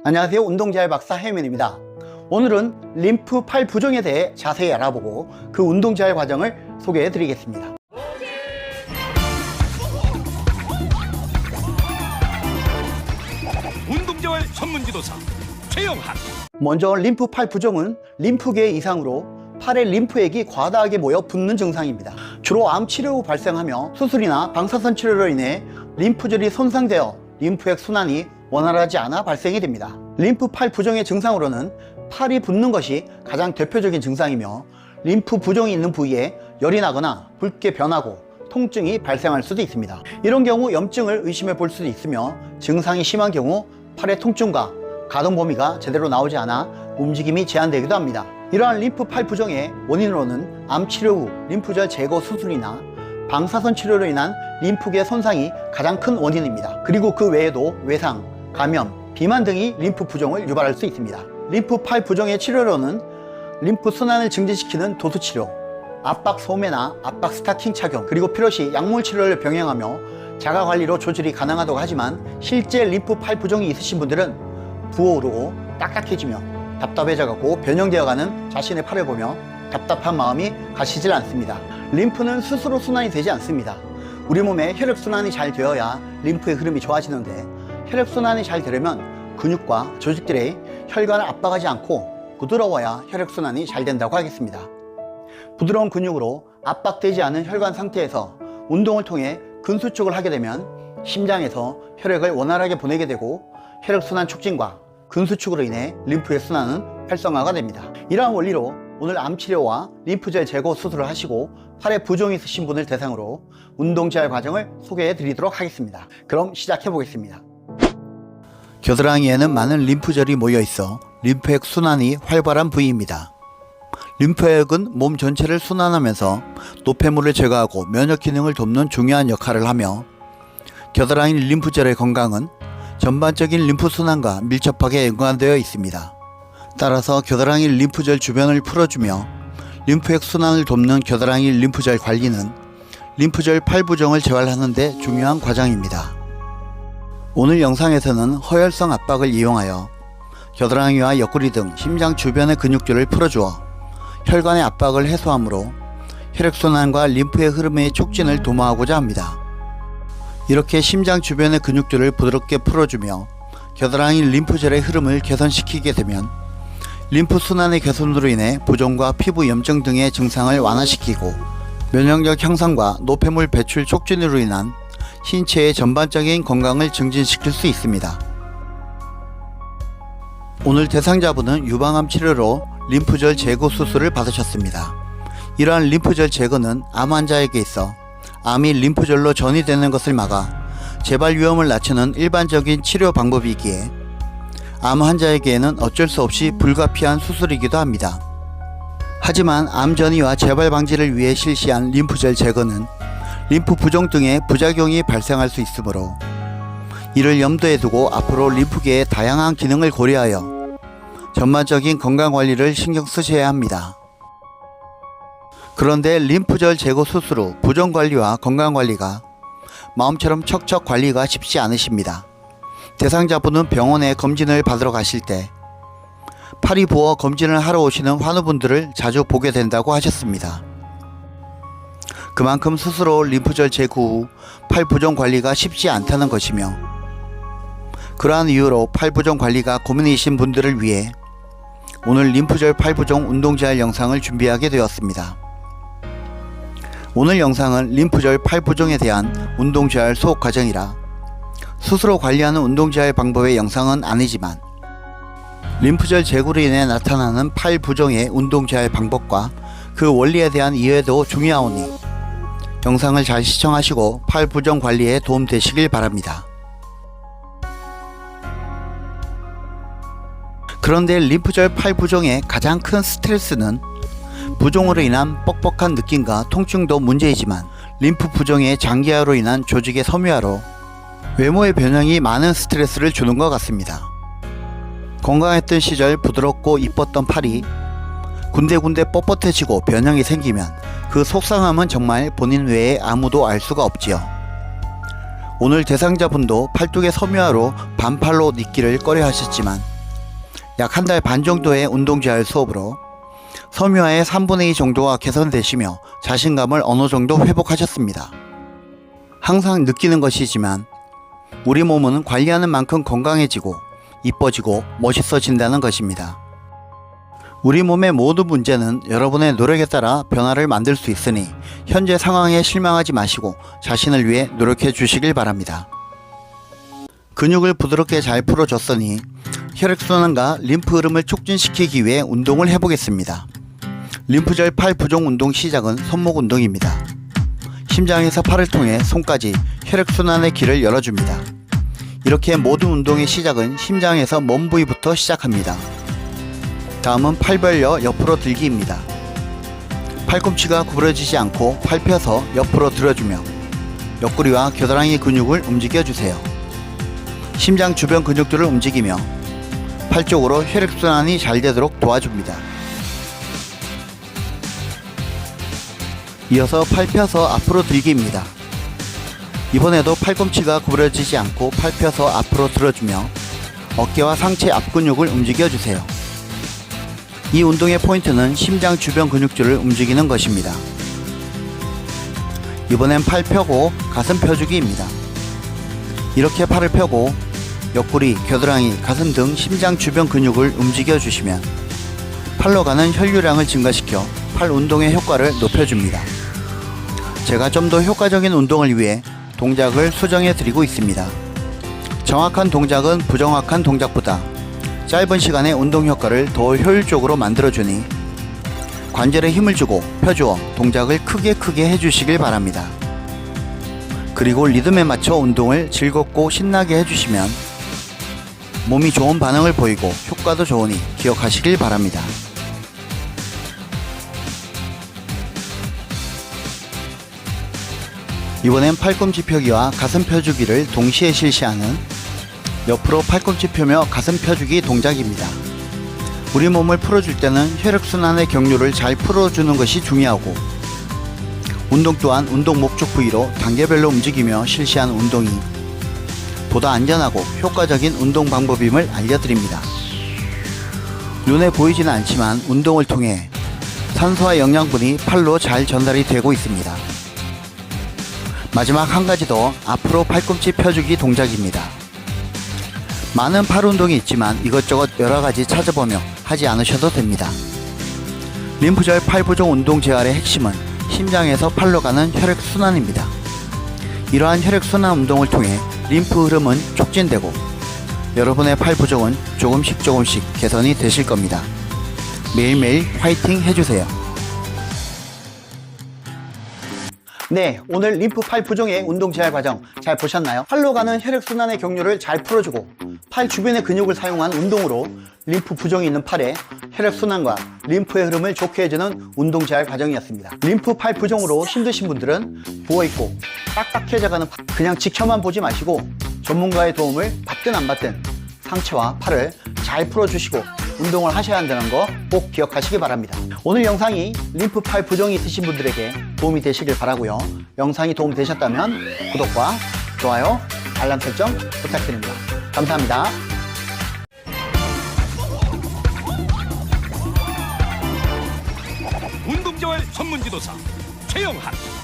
안녕하세요. 운동잘 박사 해면입니다. 오늘은 림프 팔 부종에 대해 자세히 알아보고 그 운동잘 과정을 소개해 드리겠습니다. 운동재활 전문지도사 최영한. 먼저 림프 팔 부종은 림프계 이상으로 팔에 림프액이 과다하게 모여 붓는 증상입니다. 주로 암 치료 후 발생하며 수술이나 방사선 치료로 인해 림프절이 손상되어 림프액 순환이 원활하지 않아 발생이 됩니다. 림프 팔 부종의 증상으로는 팔이 붓는 것이 가장 대표적인 증상이며, 림프 부종이 있는 부위에 열이 나거나 붉게 변하고 통증이 발생할 수도 있습니다. 이런 경우 염증을 의심해 볼 수도 있으며, 증상이 심한 경우 팔의 통증과 가동 범위가 제대로 나오지 않아 움직임이 제한되기도 합니다. 이러한 림프 팔 부종의 원인으로는 암 치료 후 림프절 제거 수술이나 방사선 치료로 인한 림프계 손상이 가장 큰 원인입니다. 그리고 그 외에도 외상, 감염, 비만 등이 림프 부종을 유발할 수 있습니다. 림프 팔 부종의 치료로는 림프 순환을 증진시키는 도수 치료, 압박 소매나 압박 스타킹 착용, 그리고 필요시 약물 치료를 병행하며 자가 관리로 조절이 가능하다고 하지만, 실제 림프 팔 부종이 있으신 분들은 부어오르고 딱딱해지며 답답해져가고 변형되어가는 자신의 팔을 보며 답답한 마음이 가시질 않습니다. 림프는 스스로 순환이 되지 않습니다. 우리 몸에 혈액순환이 잘 되어야 림프의 흐름이 좋아지는데, 혈액순환이 잘 되려면 근육과 조직들의 혈관을 압박하지 않고 부드러워야 혈액순환이 잘 된다고 하겠습니다. 부드러운 근육으로 압박되지 않은 혈관 상태에서 운동을 통해 근수축을 하게 되면 심장에서 혈액을 원활하게 보내게 되고, 혈액순환 촉진과 근수축으로 인해 림프의 순환은 활성화가 됩니다. 이러한 원리로 오늘 암치료와 림프절 제거 수술을 하시고 팔에 부종이 있으신 분을 대상으로 운동재활 과정을 소개해 드리도록 하겠습니다. 그럼 시작해 보겠습니다. 겨드랑이에는 많은 림프절이 모여 있어 림프액 순환이 활발한 부위입니다. 림프액은 몸 전체를 순환하면서 노폐물을 제거하고 면역 기능을 돕는 중요한 역할을 하며, 겨드랑이 림프절의 건강은 전반적인 림프 순환과 밀접하게 연관되어 있습니다. 따라서 겨드랑이 림프절 주변을 풀어주며 림프액 순환을 돕는 겨드랑이 림프절 관리는 림프절 팔 부종을 재활하는 데 중요한 과정입니다. 오늘 영상에서는 허혈성 압박을 이용하여 겨드랑이와 옆구리 등 심장 주변의 근육들을 풀어주어 혈관의 압박을 해소하므로 혈액순환과 림프의 흐름의 촉진을 도모하고자 합니다. 이렇게 심장 주변의 근육들을 부드럽게 풀어주며 겨드랑이 림프절의 흐름을 개선시키게 되면 림프 순환의 개선으로 인해 부종과 피부 염증 등의 증상을 완화시키고, 면역력 향상과 노폐물 배출 촉진으로 인한 신체의 전반적인 건강을 증진시킬 수 있습니다. 오늘 대상자분은 유방암 치료로 림프절 제거 수술을 받으셨습니다. 이러한 림프절 제거는 암 환자에게 있어 암이 림프절로 전이되는 것을 막아 재발 위험을 낮추는 일반적인 치료 방법이기에 암 환자에게는 어쩔 수 없이 불가피한 수술이기도 합니다. 하지만 암 전이와 재발 방지를 위해 실시한 림프절 제거는 림프 부종 등의 부작용이 발생할 수 있으므로, 이를 염두에 두고 앞으로 림프계의 다양한 기능을 고려하여 전반적인 건강관리를 신경 쓰셔야 합니다. 그런데 림프절 제거 수술 후 부종관리와 건강관리가 마음처럼 척척 관리가 쉽지 않으십니다. 대상자분은 병원에 검진을 받으러 가실 때 팔이 부어 검진을 하러 오시는 환우분들을 자주 보게 된다고 하셨습니다. 그만큼 스스로 림프절 제거 후 팔 부종 관리가 쉽지 않다는 것이며, 그러한 이유로 팔 부종 관리가 고민이신 분들을 위해 오늘 림프절 팔 부종 운동재활 영상을 준비하게 되었습니다. 오늘 영상은 림프절 팔 부종에 대한 운동재활 수업 과정이라 스스로 관리하는 운동재활 방법의 영상은 아니지만, 림프절 제거로 인해 나타나는 팔 부종의 운동재활 방법과 그 원리에 대한 이해도 중요하오니 영상을 잘 시청하시고 팔 부종 관리에 도움되시길 바랍니다. 그런데 림프절 팔 부종의 가장 큰 스트레스는 부종으로 인한 뻑뻑한 느낌과 통증도 문제이지만, 림프 부종의 장기화로 인한 조직의 섬유화로 외모의 변형이 많은 스트레스를 주는 것 같습니다. 건강했던 시절 부드럽고 이뻤던 팔이 군데군데 뻣뻣해지고 변형이 생기면 그 속상함은 정말 본인 외에 아무도 알 수가 없지요. 오늘 대상자분도 팔뚝의 섬유화로 반팔로 딛기를 꺼려 하셨지만 약 한 달 반 정도의 운동재활 수업으로 섬유화의 3분의 2 정도가 개선되시며 자신감을 어느 정도 회복하셨습니다. 항상 느끼는 것이지만 우리 몸은 관리하는 만큼 건강해지고 이뻐지고 멋있어진다는 것입니다. 우리 몸의 모든 문제는 여러분의 노력에 따라 변화를 만들 수 있으니 현재 상황에 실망하지 마시고 자신을 위해 노력해 주시길 바랍니다. 근육을 부드럽게 잘 풀어줬으니 혈액순환과 림프 흐름을 촉진시키기 위해 운동을 해보겠습니다. 림프절 팔 부종 운동 시작은 손목 운동입니다. 심장에서 팔을 통해 손까지 혈액순환의 길을 열어줍니다. 이렇게 모든 운동의 시작은 심장에서 몸 부위부터 시작합니다. 다음은 팔 벌려 옆으로 들기입니다. 팔꿈치가 구부러지지 않고 팔 펴서 옆으로 들어주며 옆구리와 겨드랑이 근육을 움직여주세요. 심장 주변 근육들을 움직이며 팔 쪽으로 혈액순환이 잘 되도록 도와줍니다. 이어서 팔 펴서 앞으로 들기입니다. 이번에도 팔꿈치가 구부러지지 않고 팔 펴서 앞으로 들어주며 어깨와 상체 앞근육을 움직여주세요. 이 운동의 포인트는 심장 주변 근육들을 움직이는 것입니다. 이번엔 팔 펴고 가슴 펴주기입니다. 이렇게 팔을 펴고 옆구리, 겨드랑이, 가슴 등 심장 주변 근육을 움직여주시면 팔로 가는 혈류량을 증가시켜 팔 운동의 효과를 높여줍니다. 제가 좀 더 효과적인 운동을 위해 동작을 수정해 드리고 있습니다. 정확한 동작은 부정확한 동작보다 짧은 시간에 운동 효과를 더 효율적으로 만들어주니 관절에 힘을 주고 펴주어 동작을 크게 해주시길 바랍니다. 그리고 리듬에 맞춰 운동을 즐겁고 신나게 해주시면 몸이 좋은 반응을 보이고 효과도 좋으니 기억하시길 바랍니다. 이번엔 팔꿈치 펴기와 가슴 펴주기를 동시에 실시하는 옆으로 팔꿈치 펴며 가슴 펴주기 동작입니다. 우리 몸을 풀어줄 때는 혈액순환의 경로를 잘 풀어주는 것이 중요하고 운동 또한 운동 목적 부위로 단계별로 움직이며 실시하는 운동이 보다 안전하고 효과적인 운동 방법임을 알려드립니다. 눈에 보이지는 않지만 운동을 통해 산소와 영양분이 팔로 잘 전달이 되고 있습니다. 마지막 한 가지 더 앞으로 팔꿈치 펴주기 동작입니다. 많은 팔 운동이 있지만 이것저것 여러가지 찾아보며 하지 않으셔도 됩니다. 림프절 팔 부종 운동 재활의 핵심은 심장에서 팔로 가는 혈액순환입니다. 이러한 혈액순환 운동을 통해 림프 흐름은 촉진되고 여러분의 팔 부종은 조금씩 개선이 되실 겁니다. 매일매일 화이팅 해주세요. 네, 오늘 림프 팔 부종의 운동 재활 과정 잘 보셨나요? 팔로 가는 혈액순환의 경로를 잘 풀어주고 팔 주변의 근육을 사용한 운동으로 림프 부종이 있는 팔에 혈액순환과 림프의 흐름을 좋게 해주는 운동 재활 과정이었습니다. 림프 팔 부종으로 힘드신 분들은 부어있고 딱딱해져가는 팔, 그냥 지켜만 보지 마시고 전문가의 도움을 받든 안 받든 상체와 팔을 잘 풀어주시고 운동을 하셔야 한다는 거 꼭 기억하시기 바랍니다. 오늘 영상이 림프 팔 부종이 있으신 분들에게 도움이 되시길 바라고요. 영상이 도움 되셨다면 구독과 좋아요, 알람 설정 부탁드립니다. 감사합니다. 운동재활 전문지도사 최영한